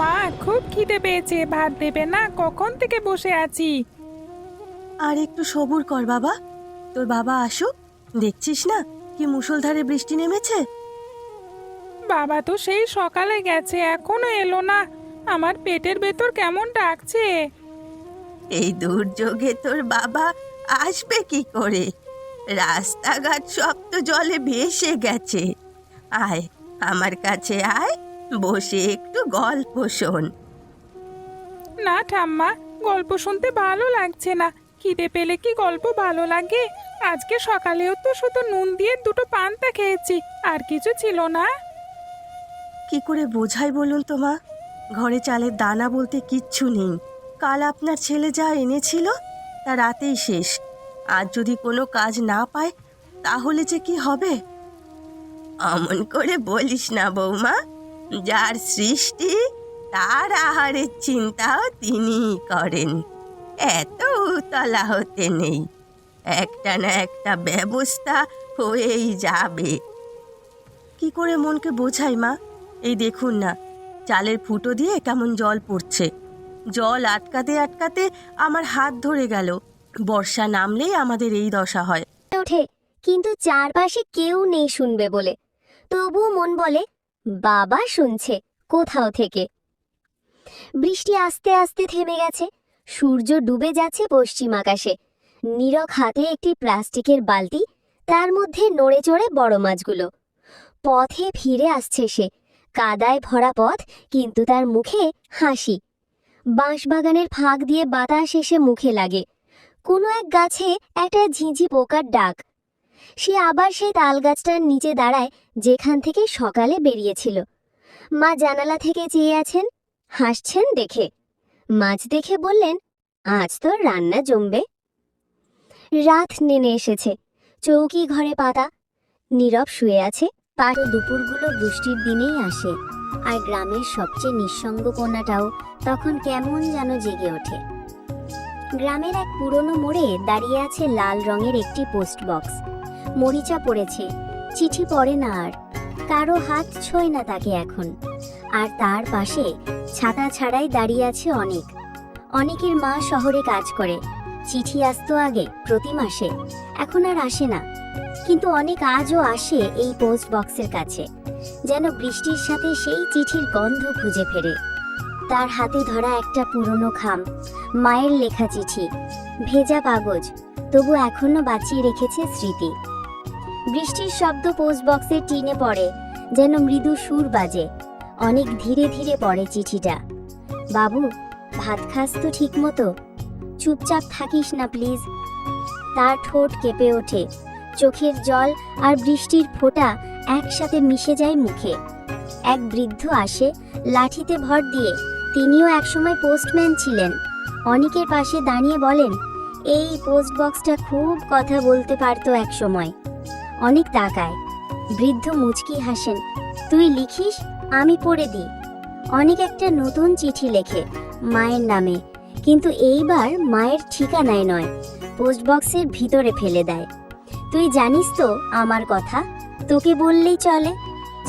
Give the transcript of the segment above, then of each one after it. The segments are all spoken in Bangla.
মা, খুব খিদে পেয়েছে, ভাত দেবে না? কখন থেকে বসে আছি। আর একটু সবুর কর বাবা, তোর বাবা আসুক। দেখছিস না কি মুষলধারে বৃষ্টি নেমেছে। বাবা তো সেই সকালে গেছে, এখনো এলো না। আমার পেটের ভেতর কেমন ডাকছে। এই দুর্যোগে তোর বাবা আসবে কি করে? রাস্তাঘাট সব তো জলে ভেসে গেছে। আয়, আমার কাছে আয়, বসে একটু গল্প শোন। না ঠাম্মা, গল্প শুনতে ভালো লাগছে না। খিদে পেলে কি গল্প ভালো লাগে? আজকে সকালেও তো শুধু নুন দিয়ে দুটো পান্তা খেয়েছি, আর কিছু ছিল না। কি করে বোঝাই বলুন তো মা, ঘরে চালের দানা বলতে কিচ্ছু নেই। কাল আপনার ছেলে যা এনেছিল তা রাতেই শেষ। আজ যদি কোনো কাজ না পায় তাহলে যে কি হবে। অমন করে বলিস না বৌমা, যার সৃষ্টি তার আহারের চিন্তাও তিনিই করেন। এত উতলা হতে নেই, একটা না একটা ব্যবস্থা হয়েই যাবে। কি করে মনকে বোঝাই মা? এই দেখুন না, চালের ফুটো দিয়ে কেমন জল পড়ছে। জল আটকাতে আটকাতে আমার হাত ধরে গেল। বর্ষা নামলেই আমাদের এই দশা হয়। ওঠে, কিন্তু চারপাশে কেউ নেই শুনবে বলে। তবুও মন বলে বাবা শুনছে কোথাও থেকে। বৃষ্টি আস্তে আস্তে থেমে গেছে, সূর্য ডুবে যাচ্ছে পশ্চিম আকাশে। নীরব হাতে একটি প্লাস্টিকের বালতি, তার মধ্যে নড়ে চড়ে বড় মাছগুলো। পথে ফিরে আসছে সে, কাদায় ভরা পথ, কিন্তু তার মুখে হাসি। বাঁশবাগানের ফাঁক দিয়ে বাতাস এসে মুখে লাগে। কোনো এক গাছে একটা ঝিঁঝি পোকার ডাক। সে আবার সেই তাল গাছটার নিচে দাঁড়ায় যেখান থেকে সকালে বেরিয়েছিল। মা জানালা থেকে চেয়ে আছেন, হাসছেন দেখে। মাছ দেখে বললেন, আজ তো রান্না জমবে। রাত নেমে এসেছে, চৌকি ঘরে পাতা, নীরব শুয়ে আছে। পাটো দুপুরগুলো বৃষ্টির দিনেই আসে, আর গ্রামের সবচেয়ে নিঃসঙ্গ কোণাটাও তখন কেমন যেন জেগে ওঠে। গ্রামের এক পুরনো মোড়ে দাঁড়িয়ে আছে লাল রঙের একটি পোস্ট বক্স। মরিচা পড়েছে, চিঠি পড়ে না আর, কারো হাত ছোঁয় না তাকে এখন। আর তার পাশে ছাতা ছাড়াই দাঁড়িয়ে আছে অনেক। অনেকের মা শহরে কাজ করে, চিঠি আসতো আগে প্রতি মাসে, এখন আর আসে না। কিন্তু অনেক আজও আসে এই পোস্ট বক্সের কাছে, যেন বৃষ্টির সাথে সেই চিঠির গন্ধ খুঁজে ফেরে। তার হাতে ধরা একটা পুরনো খাম, মায়ের লেখা চিঠি, ভেজা কাগজ, তবু এখনো বাঁচিয়ে রেখেছে স্মৃতি। বৃষ্টির শব্দ পোস্ট বক্সের টিনে পড়ে, যেন মৃদু সুর বাজে। অনেক ধীরে ধীরে পড়ে চিঠিটা। বাবু, ভাত খাস তো ঠিক মতো? চুপচাপ থাকিস না প্লিজ। তার ঠোঁট কেঁপে ওঠে, চোখের জল আর বৃষ্টির ফোঁটা একসাথে মিশে যায় মুখে। এক বৃদ্ধ আসে, লাঠিতে ভর দিয়ে। তিনিও একসময় পোস্টম্যান ছিলেন। অনেকের পাশে দাঁড়িয়ে বলেন, এই পোস্ট বক্সটা খুব কথা বলতে পারতো এক সময়। অনেক তাকায়, বৃদ্ধ মুচকি হাসেন, তুই লিখিস, আমি পড়ে দিই। অনেক একটা নতুন চিঠি লেখে মায়ের নামে, কিন্তু এইবার মায়ের ঠিকানায় নয়, পোস্ট বক্সের ভিতরে ফেলে দেয়। তুই জানিস তো আমার কথা, তোকে বললেই চলে।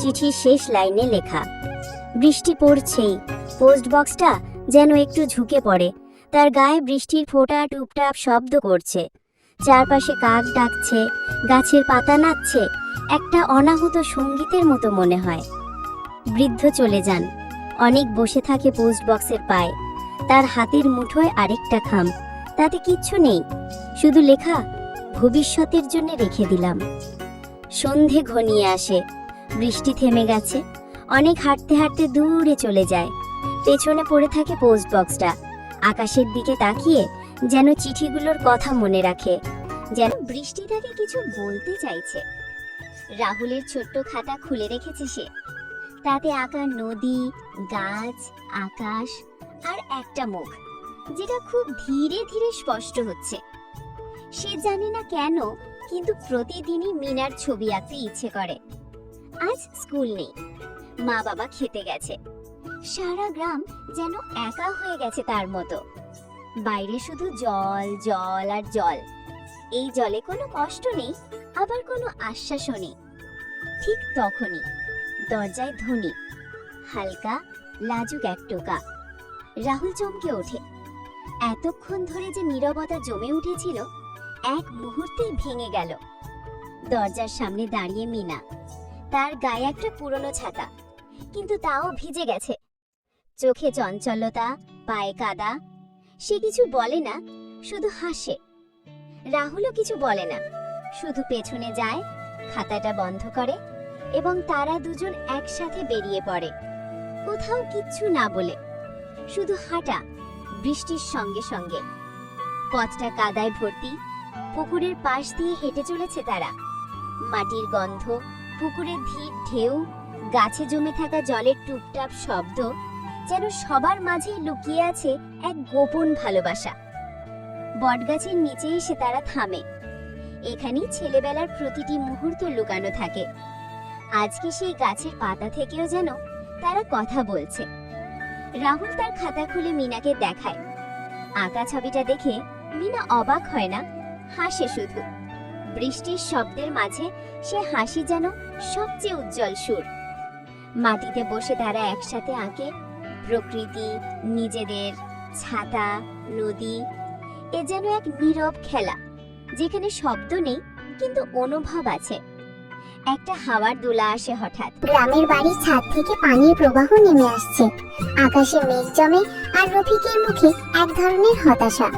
চিঠির শেষ লাইনে লেখা। বৃষ্টি পড়ছেই, পোস্ট বক্সটা যেন একটু ঝুঁকে পড়ে। তার গায়ে বৃষ্টির ফোঁটা টুপটাপ শব্দ করছে। চারপাশে কাক ডাকছে, গাছের পাতা নাচছে, একটা অনাহুত সঙ্গীতের মতো মনে হয়। বৃদ্ধ চলে যান। অনেক বসে থাকে পোস্ট বক্সের পায়ে। তার হাতের মুঠোয় আরেকটা খাম, তাতে কিচ্ছু নেই, শুধু লেখা, ভবিষ্যতের জন্য রেখে দিলাম। সন্ধে ঘনিয়ে আসে, বৃষ্টি থেমে গেছে। অনেক হাঁটতে হাঁটতে দূরে চলে যায়। পেছনে পড়ে থাকে পোস্ট বক্সটা, আকাশের দিকে তাকিয়ে যেন চিঠিগুলোর কথা মনে রাখে, যেন বৃষ্টি তাকে কিছু বলতে চাইছে। রাহুলের ছোট্ট খাতা খুলে রেখেছে সে, তাতে আঁকা নদী, গাছ, আকাশ আর একটা মুখ, যেটা খুব ধীরে ধীরে স্পষ্ট হচ্ছে। সে জানে না কেন, কিন্তু প্রতিদিনই মিনার ছবি আঁকতে ইচ্ছে করে। আজ স্কুল নেই, মা বাবা খেতে গেছে। সারা গ্রাম যেন একা হয়ে গেছে তার মতো। বাইরে শুধু জল জল আর জল। এই জলে কোনো কষ্ট নেই, আবার কোনো আশ্বাসও নেই। ঠিক তখনই দরজায় ধ্বনি, হালকা লাজুক এক টোকা। রাহুল চমকে ওঠে। এতক্ষণ ধরে যে নীরবতা জমে উঠেছিল এক মুহূর্তেই ভেঙে গেল। দরজার সামনে দাঁড়িয়ে মিনা। তার গায়ে একটা পুরনো ছাতা, কিন্তু তাও ভিজে গেছে। চোখে চঞ্চলতা, পায়ে কাদা। সে কিছু বলে না, শুধু হাসে। রাহুলও কিছু বলে না, শুধু পেছনে যায়, খাতাটা বন্ধ করে এবং তারা দুজন একসাথে বেরিয়ে পড়ে, কোথাও কিচ্ছু না বলে, শুধু হাঁটা বৃষ্টির সঙ্গে সঙ্গে। পথটা কাদায় ভর্তি। পুকুরের পাশ দিয়ে হেঁটে চলেছে তারা। মাটির গন্ধ, পুকুরের ধীর ঢেউ, গাছে জমে থাকা জলের টুপটাপ শব্দ, যেন সবার মাঝেই লুকিয়ে আছে এক গোপন ভালোবাসা। বটগাছের নিচে এসে তারা থামে। এখানেই ছেলেবেলার প্রতিটি মুহূর্ত লুকানো থাকে। আজকে সেই গাছের পাতা থেকেও যেন তারা কথা বলছে। রাহুল তার খাতা খুলে মিনাকে দেখায়। আঁকা ছবিটা দেখে মিনা অবাক হয় না, হাসে শুধু। বৃষ্টির শব্দের মাঝে সে হাসি যেন সবচেয়ে উজ্জ্বল সুর। মাটিতে বসে তারা একসাথে আঁকে প্রকৃতি, নিজেদের, ছাতা, নদী। এ যেন এক নীরব খেলা, যেখানে শব্দ নেই কিন্তু অনুভব আছে। একটা হাওয়ার দোলা আসে হঠাৎ। গ্রামের বাড়ির ছাদ থেকে পানির প্রবাহ নেমে আসছে। আকাশে মেঘ জমে আর রফিকের মুখে এক ধরনের হতাশা।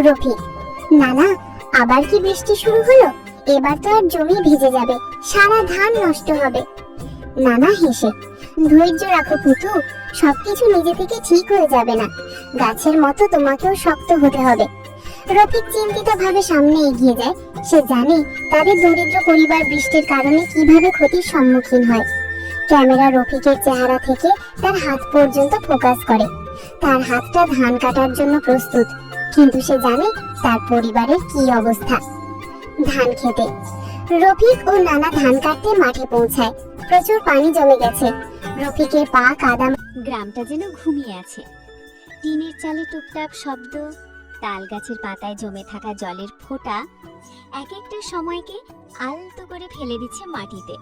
রফিক, নানা, আবার কি বৃষ্টি শুরু হলো? এবার তো আর জমি ভিজে যাবে, সারা ধান নষ্ট হবে। নানা হেসে, ধৈর্য রাখো পুতু, সবকিছু নিজে থেকে ঠিক হয়ে যাবে না। গাছের মতো তোমাকেও শক্ত হতে হবে। রফিক চিন্তিত ভাবে সামনে এগিয়ে যায়। সে জানে তাদের দরিদ্র পরিবার বৃষ্টির কারণে কিভাবে ক্ষতির সম্মুখীন হয়। ক্যামেরা রফিকের চেহারা থেকে তার হাত পর্যন্ত ফোকাস করে। তার হাতটা ধান কাটার জন্য প্রস্তুত, কিন্তু সে জানে তার পরিবারের কি অবস্থা। ধান খেতে রফিক ও নানা ধান কাটতে মাঠে পৌঁছায়। প্রচুর পানি জমে গেছে। রফিকের পা কাদা। গ্রামটা যেন ঘুমিয়ে আছে। টিনের চালে টুকটাক শব্দ, তাল গাছের পাতায় জমে থাকা জলের ফোঁটা এক একটা সময়কে আলতো করে ফেলে দিচ্ছে মাটিতে।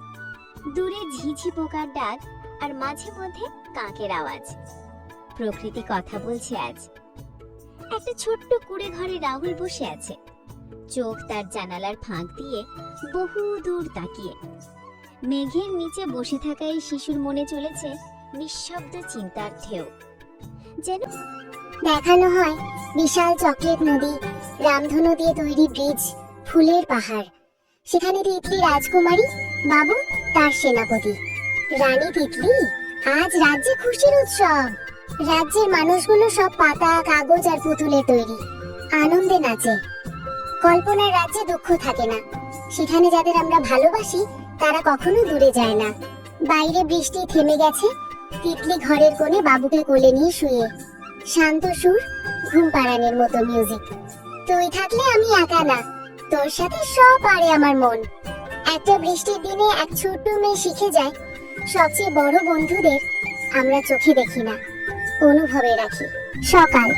দূরে ঝিঝি পোকার ডাক আর মাঝে মধ্যে কাকের আওয়াজ। প্রকৃতি কথা বলছে আজ। একটা ছোট্ট কুড়ে ঘরে রাহুল বসে আছে, চোখ তার জানালার ফাঁক দিয়ে বহু দূর তাকিয়ে। মেঘের নিচে বসে থাকা এই শিশুর মনে চলেছে নিঃশব্দ চিন্তার ঢেউ। যেন দেখানো হয় বিশাল চকলেট নদী, রামধনু দিয়ে তৈরি ব্রিজ, ফুলের পাহাড়। সেখানে তিতলি রাজকুমারী, বাবু তার সেনাপতি। রানী তিতলি, আজ রাজ্যে খুশির উৎসব। রাজ্যের মানুষগুলো সব পাতা, কাগজ আর পুতুলে তৈরি, আনন্দে নাচে। কল্পনার রাজ্যে দুঃখ থাকে না। সেখানে যাদের আমরা ভালোবাসি তারা কখনো দূরে যায় না। বাইরে বৃষ্টি থেমে গেছে। তিতলি ঘরের কোণে বাবুকে কোলে নিয়ে শুয়ে, শান্ত সুর, ঘুম পাড়ানোর মতো মিউজিক। তুই থাকলে আমি একা না, তোর সাথে সব পারে আমার মন। একটা বৃষ্টির দিনে এক ছোট্ট মেয়ে শিখে যায় সবচেয়ে বড় বন্ধুদের আমরা চোখে দেখি না, অনুভবে রাখি। সকাল,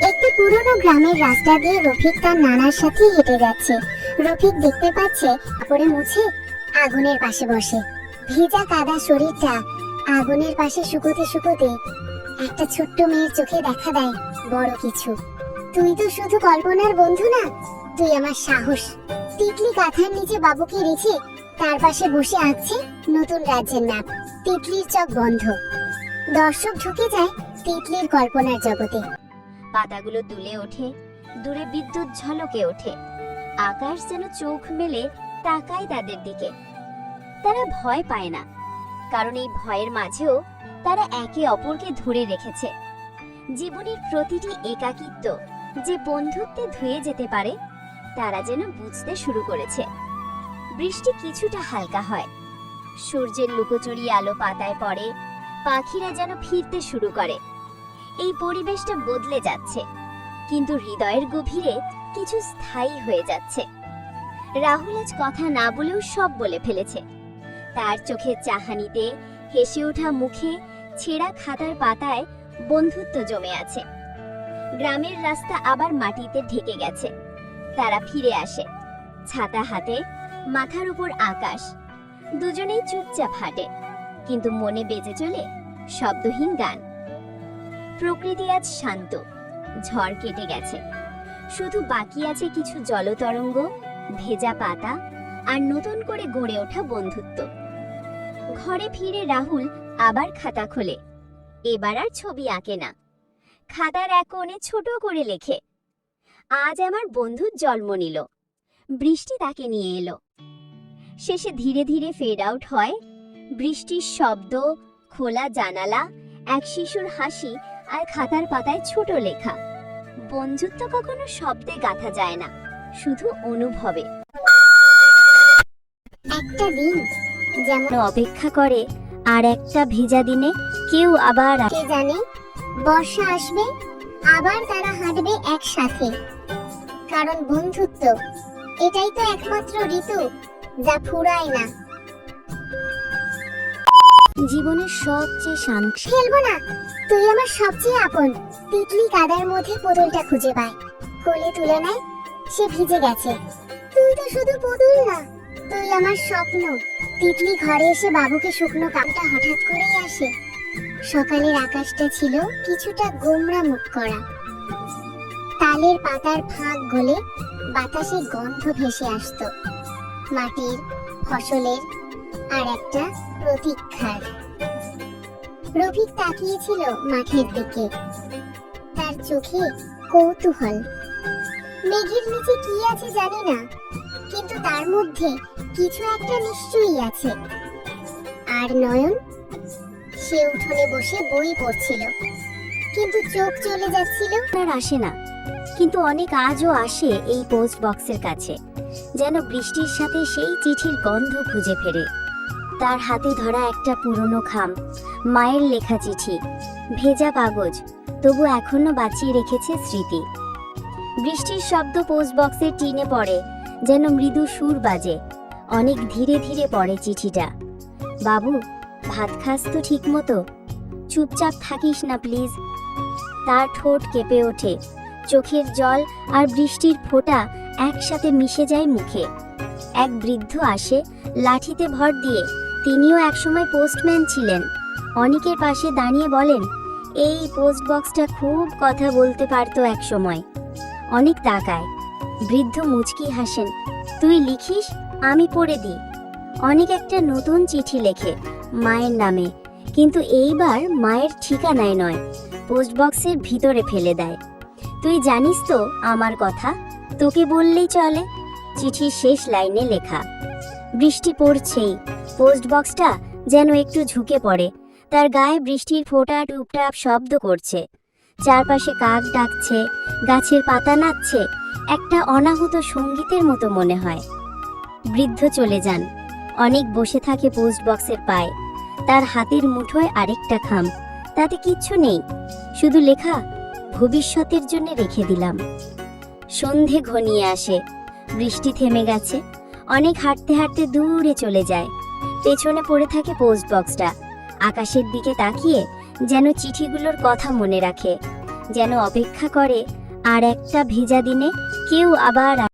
একটি পুরনো গ্রামের রাস্তা দিয়ে রফিক তার নানার সাথে হেঁটে যাচ্ছে। রফিক দেখতে পাচ্ছে কাপড়ে মুছে আগুনের পাশে বসে। ভেজা কাদা শরীরটা আগুনের পাশে শুকোতে শুকোতে একটা ছোট্ট মেয়ের চোখে দেখা দেয় বড় কিছু। তুই তো শুধু কল্পনার বন্ধু না, তুই আমার সাহস। তিতলি কাঁথার নিচে বাবুকে রেখে তার পাশে বসে আঁকছে নতুন রাজ্যের ম্যাপ। তিতলির চোখ বন্ধ। দর্শক ঢুকে যায় তিতলির কল্পনার জগতে। পাতাগুলো দুলে ওঠে, দূরে বিদ্যুৎ ঝলকে ওঠে। আকাশ যেন চোখ মেলে তাকায় তাদের দিকে। তারা ভয় পায় না, কারণ এই ভয়ের মাঝেও তারা একে অপরকে ধরে রেখেছে। জীবনের প্রতিটি একাকিত্ব যে বন্ধুত্বে ধুয়ে যেতে পারে তারা যেন বুঝতে শুরু করেছে। বৃষ্টি কিছুটা হালকা হয়, সূর্যের লুকোচুরি আলো পাতায় পড়ে, পাখিরা যেন ফিরতে শুরু করে। এই পরিবেশটা বদলে যাচ্ছে, কিন্তু হৃদয়ের গভীরে কিছু স্থায়ী হয়ে যাচ্ছে। রাহুল আজ কথা না বলেও সব বলে ফেলেছে। তার চোখের চাহানিতে, হেসে ওঠা মুখে, ছেঁড়া খাতার পাতায় বন্ধুত্ব জমে আছে। গ্রামের রাস্তা আবার মাটিতে ঢেকে গেছে। তারা ফিরে আসে, ছাতা হাতে, মাথার উপর আকাশ। দুজনেই চুপচাপ হাঁটে, কিন্তু মনে বেজে চলে শব্দহীন গান। প্রকৃতি আজ শান্ত, ঝড় কেটে গেছে, শুধু বাকি আছে কিছু জলতরঙ্গ, ভেজা পাতা আর নতুন করে গড়ে ওঠা বন্ধুত্ব। ঘরে ফিরে রাহুল আবার খাতা খোলে। এবার আর ছবি আঁকে না, খাতার এক কোণে ছোট করে লেখে, আজ আমার বন্ধুর জন্ম নিল। বৃষ্টি তাকে নিয়ে এলো। শেষে ধীরে ধীরে ফেড আউট হয়। বৃষ্টির শব্দ, খোলা জানালা, এক শিশুর হাসি আর খাতার পাতায় ছোট লেখা। বন্ধুত্ব কখনো শব্দে গাঁথা যায় না, শুধু অনুভবে। একটা দিন যেমন অপেক্ষা করে আর একটা ভেজা দিনে কেউ আবার কে জানে বর্ষা আসবে, আবার তারা হাঁটবে একসাথে। কারণ বন্ধুত্ব এটাই তো একমাত্র ঋতু যা ফুরায় না। জীবনের সবচেয়ে শান্ত। খেলবো না, তুই আমার সবচেয়ে আপন। তিতলি কাদার মধ্যে পুতুলটা খুঁজে পায়, কোলে তুলে নেয়। সে ভিজে গেছে। তুই তো শুধু পুতুল না, তুই আমার স্বপ্ন। তিতলি ঘরে এসে বাবুকে শুকনো কামটা হঠাৎ করেই আসে। সকালের আকাশটা ছিল কিছুটা গোমড়া মুখ করা। তালের পাতার ফাঁক গলে বাতাসে গন্ধ ভেসে আসতো, মাটির, ফসলের আর একটা প্রতীক্ষার। রফিক তাকিয়েছিল মাঠের দিকে, তার চোখে কৌতূহল। মেঘের নিচে কি আছে জানি না, কিন্তু তার মধ্যে কিছু একটা নিশ্চয়ই আছে। আর নয়ন, সে উঠোনে বসে বই পড়ছিল, কিন্তু চোখ চলে যাচ্ছিল। আর আসে না, কিন্তু অনেক আজও আসে এই পোস্ট বক্সের কাছে, যেন বৃষ্টির সাথে সেই চিঠির গন্ধ খুঁজে ফেরে। তার হাতে ধরা একটা পুরনো খাম, মায়ের লেখা চিঠি, ভেজা কাগজ, তবু এখনো বাঁচিয়ে রেখেছে স্মৃতি। বৃষ্টির শব্দ পোস্ট বক্সের টিনে পড়ে, যেন মৃদু সুর বাজে। অনেক ধীরে ধীরে পড়ে চিঠিটা। বাবু, ভাত খাস তো ঠিক মতো? চুপচাপ থাকিস না প্লিজ। তার ঠোঁট কেঁপে ওঠে, চোখের জল আর বৃষ্টির ফোঁটা একসাথে মিশে যায় মুখে। এক বৃদ্ধ আসে লাঠিতে ভর দিয়ে। তিনিও একসময় পোস্টম্যান ছিলেন। অনেকের পাশে দাঁড়িয়ে বলেন, এই পোস্ট বক্সটা খুব কথা বলতে পারতো এক সময়। অনেক তাকায়। বৃদ্ধ মুচকি হাসেন, তুই লিখিস, আমি পড়ে দিই। অনেক একটা নতুন চিঠি লেখে মায়ের নামে, কিন্তু এইবার মায়ের ঠিকানায় নয়, পোস্ট বক্সের ভিতরে ফেলে দেয়। তুই জানিস তো আমার কথা, তোকে বললেই চলে। চিঠির শেষ লাইনে লেখা। বৃষ্টি পড়ছেই, পোস্ট বক্সটা যেন একটু ঝুঁকে পড়ে। তার গায়ে বৃষ্টির ফোঁটা টুপটাপ শব্দ করছে। চারপাশে কাক ডাকছে, গাছের পাতা নাচছে, একটা অনাহুত সঙ্গীতের মতো মনে হয়। বৃদ্ধ চলে যান। অনেক বসে থাকে পোস্ট বক্সের পায়ে। তার হাতের মুঠোয় আরেকটা খাম, তাতে কিচ্ছু নেই, শুধু লেখা, ভবিষ্যতের জন্য রেখে দিলাম। সন্ধে ঘনিয়ে আসে, বৃষ্টি থেমে গেছে। অনেক হাঁটতে হাঁটতে দূরে চলে যায়। পেছনে পড়ে থাকে পোস্ট বক্সটা। আকাশের দিকে তাকিয়ে যেন চিঠিগুলোর কথা মনে রাখে, যেন অপেক্ষা করে আর একটা ভেজা দিনে কেউ আবার